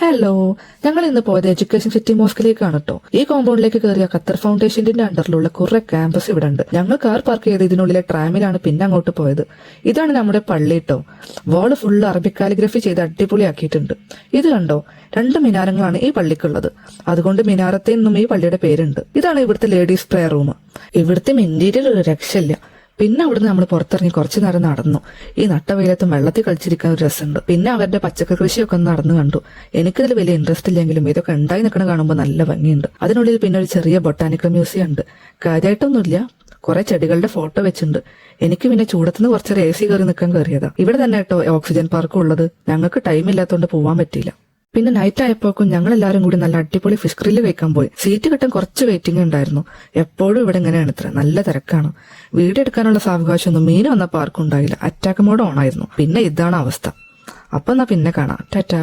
Hello, ഞങ്ങൾ ഇന്ന് പോയത് എഡ്യൂക്കേഷൻ സിറ്റി മോസ്കിലേക്കാണ് കേട്ടോ. ഈ കോമ്പൗണ്ടിലേക്ക് കയറിയ ഖത്തർ ഫൗണ്ടേഷന്റെ അണ്ടറിലുള്ള കുറെ ക്യാമ്പസ് ഇവിടെ ഉണ്ട്. ഞങ്ങൾ കാർ പാർക്ക് ചെയ്ത് ഇതിനുള്ളിലെ ട്രാമിലാണ് പിന്നെ അങ്ങോട്ട് പോയത്. ഇതാണ് നമ്മുടെ പള്ളി കേട്ടോ. വാള് ഫുള്ള് അറബിക് കാലിഗ്രഫി ചെയ്ത് അടിപൊളിയാക്കിയിട്ടുണ്ട്. ഇത് കണ്ടോ, 2 മിനാരങ്ങളാണ് ഈ പള്ളിക്കുള്ളത്. അതുകൊണ്ട് മിനാരത്തെ എന്നും ഈ പള്ളിയുടെ പേരുണ്ട്. ഇതാണ് ഇവിടുത്തെ ലേഡീസ് പ്രെയർ റൂം. ഇവിടുത്തെ ഇന്റീരിയർ ഒരു രക്ഷയില്ല. പിന്നെ അവിടുന്ന് നമ്മൾ പുറത്തിറങ്ങി കുറച്ചു നേരം നടന്നു. ഈ നട്ടവെയിലത്തും വെള്ളത്തിൽ കളിച്ചിരിക്കാൻ ഒരു രസമുണ്ട്. പിന്നെ അവരുടെ പച്ചക്കറി കൃഷിയൊക്കെ ഒന്ന് നടന്നു കണ്ടു. എനിക്കിതിൽ വലിയ ഇൻട്രസ്റ്റ് ഇല്ലെങ്കിലും ഇതൊക്കെ ഉണ്ടായി നിൽക്കണ കാണുമ്പോൾ നല്ല ഭംഗിയുണ്ട്. അതിനുള്ളിൽ പിന്നെ ഒരു ചെറിയ ബൊട്ടാനിക്കൽ മ്യൂസിയം ഉണ്ട്. കാര്യമായിട്ടൊന്നുമില്ല, കുറെ ചെടികളുടെ ഫോട്ടോ വെച്ചിട്ടുണ്ട്. എനിക്ക് പിന്നെ ചൂടത്തുനിന്ന് കുറച്ചൊരു AC കയറി നിൽക്കാൻ കയറിയതാ. ഇവിടെ തന്നെ കേട്ടോ ഓക്സിജൻ പാർക്കും ഉള്ളത്. ഞങ്ങൾക്ക് ടൈം ഇല്ലാത്തതുകൊണ്ട് പോവാൻ പറ്റിയില്ല. പിന്നെ നൈറ്റ് ആയപ്പോക്കും ഞങ്ങൾ എല്ലാവരും കൂടി നല്ല അടിപൊളി ഫിഷ് ഗ്രില്ല് കഴിക്കാൻ പോയി. സീറ്റ് കിട്ടാൻ കുറച്ച് വെയിറ്റിംഗ് ഉണ്ടായിരുന്നു. എപ്പോഴും ഇവിടെ ഇങ്ങനെയാണ്, ഇത്ര നല്ല തിരക്കാണ്. വീഡിയോ എടുക്കാനുള്ള സാവകാശമൊന്നും മീൻ വന്നപ്പോൾ ആർക്കും ഉണ്ടായില്ല. അറ്റാക്ക് മോഡ് ഓൺ ആയിരുന്നു. പിന്നെ ഇതാണ് അവസ്ഥ. അപ്പൊ എന്നാ പിന്നെ കാണാം. ടാറ്റാ.